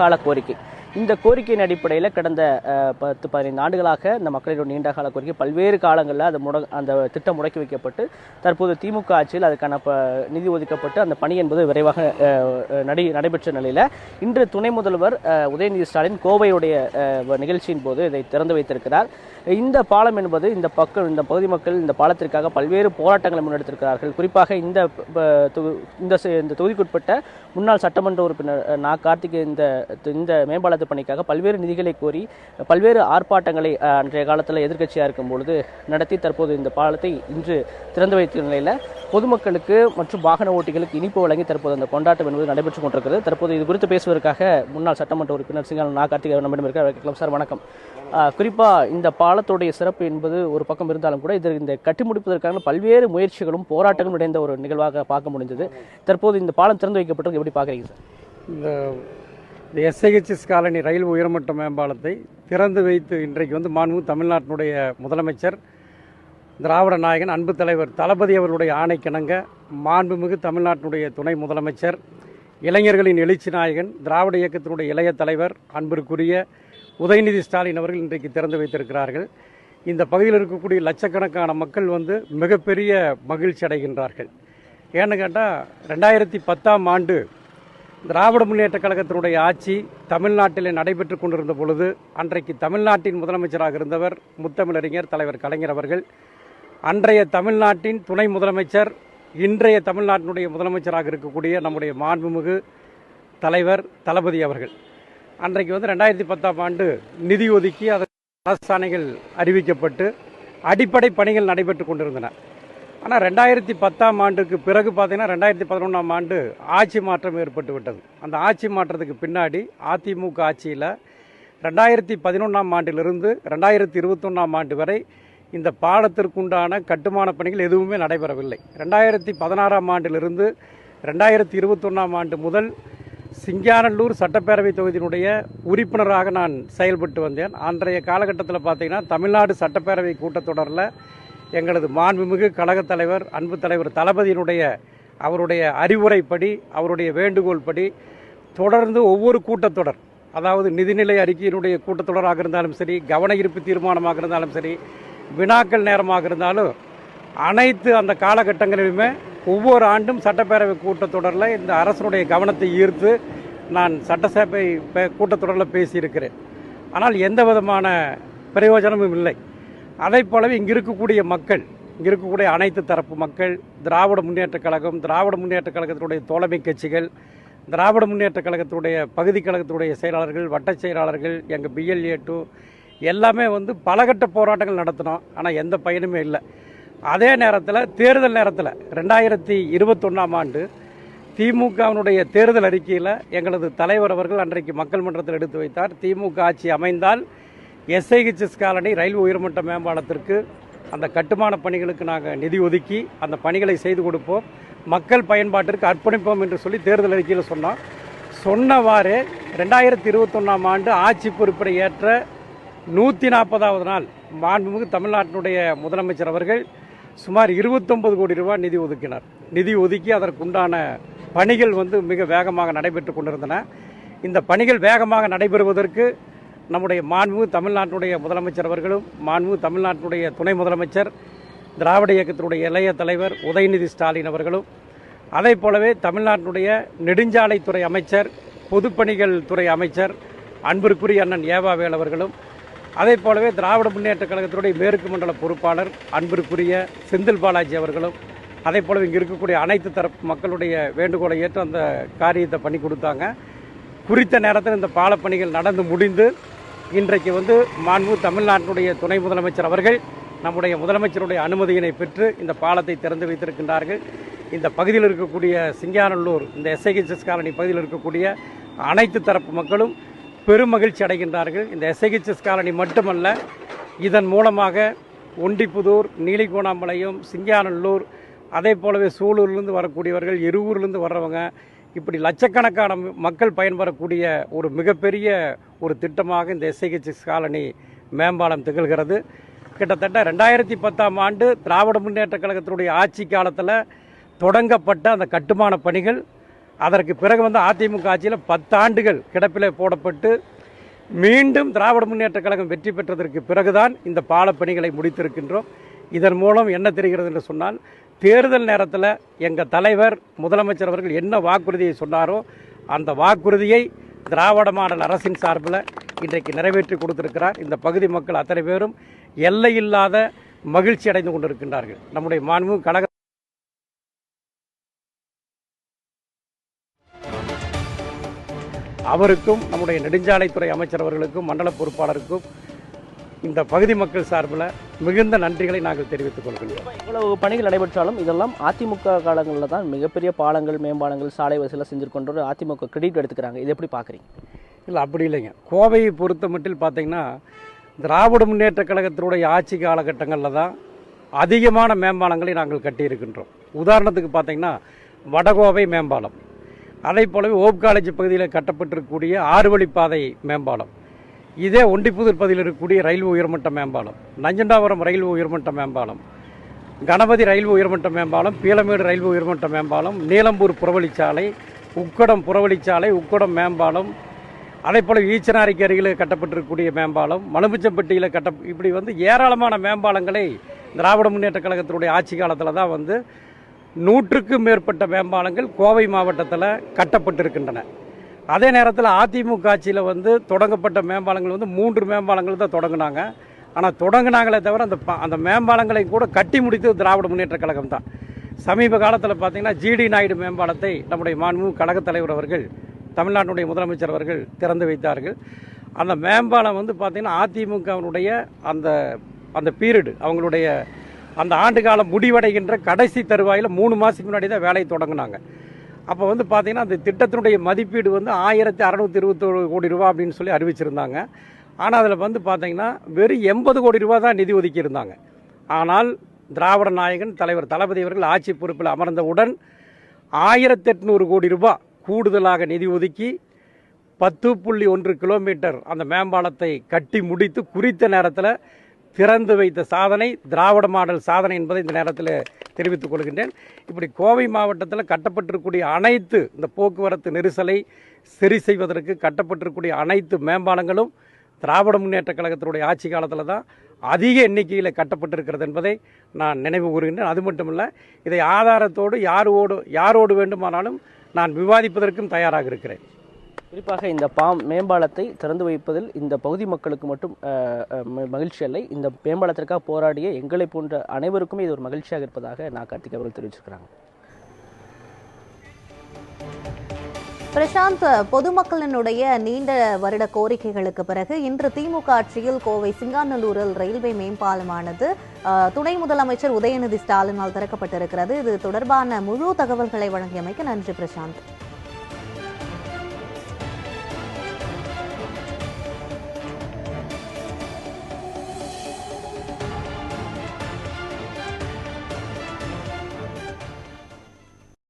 கால கோரிக்கை. இந்த கோரிக்கையின் அடிப்படையில் கடந்த 10-15 ஆண்டுகளாக இந்த மக்களின் நீண்டகால கோரிக்கை பல்வேறு காலங்களில் அந்த திட்டம் முடக்கி வைக்கப்பட்டு தற்போது திமுக ஆட்சியில் அதுக்கான நிதி ஒதுக்கப்பட்டு அந்த பணி என்பது விரைவாக நடைபெற்ற நிலையில் இன்று துணை முதல்வர் உதயநிதி ஸ்டாலின் கோவையுடைய நிகழ்ச்சியின் போது இதை திறந்து வைத்திருக்கிறார். இந்த பாலம் என்பது இந்த பகுதி மக்கள் இந்த பாலத்திற்காக பல்வேறு போராட்டங்களை முன்னெடுத்திருக்கிறார்கள். குறிப்பாக இந்த தொகுதிக்குட்பட்ட முன்னாள் சட்டமன்ற உறுப்பினர் கார்த்திக் இந்த மேம்பாலத்து பணிக்காக பல்வேறு நிதிகளை கோரி பல்வேறு ஆர்ப்பாட்டங்களை அன்றைய காலத்தில் எதிர்க்கட்சியாக இருக்கும் பொழுது நடத்தி தற்போது இந்த பாலத்தை இன்று திறந்து வைத்த நிலையில் பொதுமக்களுக்கு மற்றும் வாகன ஓட்டிகளுக்கு இனிப்பு வழங்கி தற்போது அந்த கொண்டாட்டம் என்பது நடைபெற்றுக் கொண்டிருக்கிறது. தற்போது இது குறித்து பேசுவதற்காக முன்னாள் சட்டமன்ற உறுப்பினர் சிங்கான கார்த்திக் நம்மிடம் இருக்க சார் வணக்கம். குறிப்பாக இந்த பாலத்துடைய சிறப்பு என்பது ஒரு பக்கம் இருந்தாலும் கூட இந்த கட்டி முடிப்பதற்கான பல்வேறு முயற்சிகளும் போராட்டங்களும் இணைந்த ஒரு நிகழ்வாக பார்க்க முடிந்தது. தற்போது இந்த பாலம் திறந்து வைக்கப்பட்டது எப்படி பார்க்குறீங்க சார்? இந்த எஸ்ஐஹெச்எஸ் காலனி ரயில் உயர்மட்ட மேம்பாலத்தை திறந்து வைத்து இன்றைக்கு மாண்புமிகு தமிழ்நாட்டினுடைய முதலமைச்சர் திராவிட நாயகன் அன்பு தலைவர் தளபதி அவர்களுடைய ஆணைக்கிணங்க மாண்புமிகு தமிழ்நாட்டினுடைய துணை முதலமைச்சர் இளைஞர்களின் எழுச்சி நாயகன் திராவிட இயக்கத்தினுடைய இளைய தலைவர் அன்பிற்குரிய உதயநிதி ஸ்டாலின் அவர்கள் இன்றைக்கு திறந்து வைத்திருக்கிறார்கள். இந்த பகுதியில் இருக்கக்கூடிய லட்சக்கணக்கான மக்கள் மிகப்பெரிய மகிழ்ச்சி அடைகின்றார்கள். ஏன்னு கேட்டால் 2010ஆம் ஆண்டு திராவிட முன்னேற்ற கழகத்தினுடைய ஆட்சி தமிழ்நாட்டில் நடைபெற்று கொண்டிருந்த பொழுது அன்றைக்கு தமிழ்நாட்டின் முதலமைச்சராக இருந்தவர் முத்தமிழறிஞர் தலைவர் கலைஞர் அவர்கள், அன்றைய தமிழ்நாட்டின் துணை முதலமைச்சர் இன்றைய தமிழ்நாட்டினுடைய முதலமைச்சராக இருக்கக்கூடிய நம்முடைய மாண்புமிகு தலைவர் தளபதி அவர்கள் அன்றைக்கு 2010ஆம் ஆண்டு நிதி ஒதுக்கி அதற்கு அரசாணைகள் அறிவிக்கப்பட்டு அடிப்படை பணிகள் நடைபெற்று கொண்டிருந்தன. ஆனால் 2010ஆம் ஆண்டுக்கு பிறகு பார்த்தீங்கன்னா 2011ஆம் ஆண்டு ஆட்சி மாற்றம் ஏற்பட்டு விட்டது. அந்த ஆட்சி மாற்றத்துக்கு பின்னாடி அதிமுக ஆட்சியில் 2011ஆம் ஆண்டிலிருந்து 2021ஆம் ஆண்டு வரை இந்த பாலத்திற்குண்டான கட்டுமான பணிகள் எதுவுமே நடைபெறவில்லை. 2016ஆம் ஆண்டிலிருந்து 2021ஆம் ஆண்டு முதல் சிங்காநல்லூர் சட்டப்பேரவை தொகுதியினுடைய உறுப்பினராக நான் செயல்பட்டு வந்தேன். அன்றைய காலகட்டத்தில் பார்த்தீங்கன்னா தமிழ்நாடு சட்டப்பேரவை கூட்டத்தொடரில் எங்களது மாண்புமிகு கழகத் தலைவர் அன்பு தலைவர் தளபதியினுடைய அவருடைய அறிவுரைப்படி அவருடைய வேண்டுகோள் படி தொடர்ந்து ஒவ்வொரு கூட்டத்தொடர், அதாவது நிதிநிலை அறிக்கையினுடைய கூட்டத்தொடராக இருந்தாலும் சரி, கவன ஈர்ப்பு தீர்மானமாக இருந்தாலும் சரி, வினாக்கள் நேரமாக இருந்தாலும் அனைத்து அந்த காலகட்டங்களிலுமே ஒவ்வொரு ஆண்டும் சட்டப்பேரவை கூட்டத்தொடரில் இந்த அரசனுடைய கவனத்தை ஈர்த்து நான் சட்டசபை கூட்டத்தொடரில் பேசியிருக்கிறேன். ஆனால் எந்த விதமான பிரயோஜனமும் இல்லை. அதை போலவே இங்கே இருக்கக்கூடிய மக்கள், இங்கே இருக்கக்கூடிய அனைத்து தரப்பு மக்கள், திராவிட முன்னேற்றக் கழகம், திராவிட முன்னேற்றக் கழகத்தினுடைய தோழமை கட்சிகள், திராவிட முன்னேற்றக் கழகத்தினுடைய பகுதி கழகத்தினுடைய செயலாளர்கள், வட்டச் செயலாளர்கள், எங்கள் BLA2 எல்லாமே பலகட்ட போராட்டங்கள் நடத்தினோம். ஆனால் எந்த பயனுமே இல்லை. அதே நேரத்தில் தேர்தல் நேரத்தில் 2021ஆம் ஆண்டு திமுகவினுடைய தேர்தல் அறிக்கையில் எங்களது தலைவர் அவர்கள் அன்றைக்கு மக்கள் மன்றத்தில் எடுத்து வைத்தார். திமுக ஆட்சி அமைந்தால் எஸ்ஐஹெச்எஸ் காலனி ரயில் உயர்மட்ட மேம்பாலத்திற்கு அந்த கட்டுமான பணிகளுக்கு நாங்கள் நிதி ஒதுக்கி அந்த பணிகளை செய்து கொடுப்போம், மக்கள் பயன்பாட்டிற்கு அர்ப்பணிப்போம் என்று சொல்லி தேர்தல் அறிக்கையில் சொன்னோம். சொன்னவாறு 2021ஆம் ஆண்டு ஆட்சி பொறுப்பை ஏற்ற 140வது நாள் மாண்புமிகு தமிழ்நாட்டினுடைய முதலமைச்சர் அவர்கள் சுமார் 29 கோடி ரூபாய் நிதி ஒதுக்கினார். நிதி ஒதுக்கி அதற்குண்டான பணிகள் மிக வேகமாக நடைபெற்று கொண்டிருந்தன. இந்த பணிகள் வேகமாக நடைபெறுவதற்கு நம்முடைய மாண்புமிகு தமிழ்நாட்டினுடைய முதலமைச்சர் அவர்களும் மாண்புமிகு தமிழ்நாட்டினுடைய துணை முதலமைச்சர் திராவிட இயக்கத்தினுடைய இளைய தலைவர் உதயநிதி ஸ்டாலின் அவர்களும், அதே போலவே தமிழ்நாட்டினுடைய நெடுஞ்சாலைத்துறை அமைச்சர், பொதுப்பணிகள் துறை அமைச்சர் அன்பிற்குரிய அண்ணன் ஏவாவேல் அவர்களும், அதே போலவே திராவிட முன்னேற்ற கழகத்தினுடைய மேற்கு மண்டல பொறுப்பாளர் அன்பிற்குரிய செந்தில் பாலாஜி அவர்களும், அதே போலவே இங்கே இருக்கக்கூடிய அனைத்து தரப்பு மக்களுடைய வேண்டுகோளை ஏற்று அந்த காரியத்தை பண்ணி கொடுத்தாங்க. குறித்த நேரத்தில் இந்த பாலப்பணிகள் நடந்து முடிந்து இன்றைக்கு மாண்புமிகு தமிழ்நாட்டினுடைய துணை முதலமைச்சர் அவர்கள் நம்முடைய முதலமைச்சருடைய அனுமதியினை பெற்று இந்த பாலத்தை திறந்து வைத்திருக்கின்றார்கள். இந்த பகுதியில் இருக்கக்கூடிய சிங்காநல்லூர், இந்த எஸ்ஐஹெச்எஸ் காலனி பகுதியில் இருக்கக்கூடிய அனைத்து தரப்பு மக்களும் பெருமகிழ்ச்சி அடைகின்றார்கள். இந்த எஸ்ஐஹெச்எஸ் காலனி மட்டுமல்ல, இதன் மூலமாக ஒண்டிப்புதூர், நீலிகோணாம்பாளையம், சிங்காநல்லூர், அதே போலவே சூலூர்லேருந்து வரக்கூடியவர்கள், எருவூர்லேருந்து வர்றவங்க, இப்படி லட்சக்கணக்கான மக்கள் பயன்பெறக்கூடிய ஒரு மிகப்பெரிய ஒரு திட்டமாக இந்த எஸ்ஐஹெச்எஸ் காலனி மேம்பாலம் திகழ்கிறது. கிட்டத்தட்ட 2010ஆம் ஆண்டு திராவிட முன்னேற்ற கழகத்தினுடைய ஆட்சி காலத்தில் தொடங்கப்பட்ட அந்த கட்டுமான பணிகள் அதற்கு பிறகு வந்து அதிமுக ஆட்சியில் 10 ஆண்டுகள் கிடப்பிலே போடப்பட்டு மீண்டும் திராவிட முன்னேற்றக் கழகம் வெற்றி பெற்றதற்கு பிறகுதான் இந்த பாலப்பணிகளை முடித்திருக்கின்றோம். இதன் மூலம் என்ன தெரிகிறது என்று சொன்னால், தேர்தல் நேரத்தில் எங்கள் தலைவர் முதலமைச்சர் அவர்கள் என்ன வாக்குறுதியை சொன்னாரோ அந்த வாக்குறுதியை திராவிட மாடல் அரசின் சார்பில் இன்றைக்கு நிறைவேற்றி கொடுத்திருக்கிறார். இந்த பகுதி மக்கள் அத்தனை பேரும் எல்லையில்லாத மகிழ்ச்சி அடைந்து கொண்டிருக்கின்றார்கள். நம்முடைய மாண்புமிகு கழக அவருக்கும் நம்முடைய நெடுஞ்சாலைத்துறை அமைச்சர் அவர்களுக்கும் மண்டல பொறுப்பாளருக்கும் இந்த பகுதி மக்கள் சார்பில் மிகுந்த நன்றிகளை நாங்கள் தெரிவித்துக் கொள்கின்றோம். இவ்வளவு பணிகள் நடைபெற்றாலும் இதெல்லாம் அதிமுக காலங்களில் தான் மிகப்பெரிய பாலங்கள், மேம்பாலங்கள், சாலை வசதியெல்லாம் செஞ்சுருக்கொண்டு அதிமுக கிரெடிட் எடுத்துக்கிறாங்க. இது எப்படி பார்க்குறீங்க? இல்லை, அப்படி இல்லைங்க. கோவையை பொறுத்த மட்டும் பார்த்தீங்கன்னா, திராவிட முன்னேற்றக் கழகத்தினுடைய ஆட்சி காலகட்டங்களில் தான் அதிகமான மேம்பாலங்களை நாங்கள் கட்டியிருக்கின்றோம். உதாரணத்துக்கு பார்த்தீங்கன்னா, வடகோவை மேம்பாலம், அதே போலவே ஓப் காலேஜ் பகுதியில் கட்டப்பட்டிருக்கக்கூடிய 6 வழிப்பாதை மேம்பாலம், இதே ஒண்டிப்புதூர் பகுதியில் இருக்கக்கூடிய ரயில்வே உயர்மட்ட மேம்பாலம், நஞ்சண்டாபுரம் ரயில்வே உயர்மட்ட மேம்பாலம், கணபதி ரயில்வே உயர்மட்ட மேம்பாலம், பீளமேடு ரயில்வே உயர்மட்ட மேம்பாலம், நீலம்பூர் புறவழிச்சாலை, உக்கடம் புறவழிச்சாலை, உக்கடம் மேம்பாலம், அதே போல் ஈச்சனாரிக்கு அருகில் கட்டப்பட்டிருக்கக்கூடிய மேம்பாலம், மலுமிச்சம்பட்டியில் இப்படி வந்து ஏராளமான மேம்பாலங்களை திராவிட முன்னேற்றக் கழகத்தினுடைய ஆட்சி காலத்தில் தான் வந்து 100க்கும் மேற்பட்ட மேம்பாலங்கள் கோவை மாவட்டத்தில் கட்டப்பட்டிருக்கின்றன. அதே நேரத்தில் அதிமுக ஆட்சியில் வந்து தொடங்கப்பட்ட மேம்பாலங்கள் வந்து 3 மேம்பாலங்கள் தான் தொடங்கினாங்க. ஆனால் தொடங்கினாங்களே தவிர அந்த மேம்பாலங்களை கூட கட்டி முடித்தது திராவிட முன்னேற்றக் கழகம் தான். சமீப காலத்தில் பார்த்தீங்கன்னா ஜிடி நாயுடு மேம்பாலத்தை நம்முடைய மாண்புமிகு கழகத் தலைவர் அவர்கள், தமிழ்நாட்டுடைய முதலமைச்சர் அவர்கள் திறந்து வைத்தார்கள். அந்த மேம்பாலம் வந்து பார்த்திங்கன்னா அதிமுகவினுடைய அந்த பீரியடு, அவங்களுடைய அந்த ஆண்டு காலம் முடிவடைகின்ற கடைசி தருவாயில் 3 மாதத்துக்கு முன்னாடி தான் வேலையை தொடங்கினாங்க. அப்போ வந்து பார்த்திங்கன்னா அந்த திட்டத்தினுடைய மதிப்பீடு வந்து 1621 கோடி ரூபா அப்படின்னு சொல்லி அறிவிச்சிருந்தாங்க. ஆனால் அதில் வந்து பார்த்திங்கன்னா வெறும் 80 கோடி ரூபா தான் நிதி ஒதுக்கியிருந்தாங்க. ஆனால் திராவிட நாயகன் தலைவர் தளபதி அவர்கள் ஆட்சி பொறுப்பில் அமர்ந்தவுடன் 1800 கோடி ரூபாய் கூடுதலாக நிதி ஒதுக்கி 10.1 கிலோமீட்டர் அந்த மேம்பாலத்தை கட்டி முடித்து குறித்த நேரத்தில் திறந்து வைத்த சாதனை திராவிட மாடல் சாதனை என்பதை இந்த நேரத்தில் தெரிவித்துக் கொள்கின்றேன். இப்படி கோவை மாவட்டத்தில் கட்டப்பட்டிருக்கக்கூடிய அனைத்து இந்த போக்குவரத்து நெரிசலை சரி செய்வதற்கு கட்டப்பட்டிருக்கக்கூடிய அனைத்து மேம்பாலங்களும் திராவிட முன்னேற்றக் கழகத்தினுடைய ஆட்சி காலத்தில் தான் அதிக எண்ணிக்கையில் கட்டப்பட்டிருக்கிறது என்பதை நான் நினைவு கூறுகின்றேன். அது மட்டுமல்ல, இதை ஆதாரத்தோடு யாரோடு வேண்டுமானாலும் நான் விவாதிப்பதற்கும் தயாராக இருக்கிறேன். குறிப்பாக இந்த மேம்பாலத்தை திறந்து வைப்பதில் இந்த பகுதி மக்களுக்கு மட்டும் மகிழ்ச்சி அல்ல, இந்த மேம்பாலத்திற்காக போராடிய எங்களை போன்ற அனைவருக்குமே இது ஒரு மகிழ்ச்சியாக இருப்பதாக கார்த்திக் அவர்கள் தெரிவிச்சிருக்கிறாங்க. பிரசாந்த், பொதுமக்களினுடைய நீண்ட வருட கோரிக்கைகளுக்கு பிறகு இன்று திமுக ஆட்சியில் கோவை சிங்காநல்லூரில் ரயில்வே மேம்பாலமானது துணை முதலமைச்சர் உதயநிதி ஸ்டாலினால் திறக்கப்பட்டிருக்கிறது. இது தொடர்பான முழு தகவல்களை வழங்கியமைக்கு நன்றி பிரசாந்த்.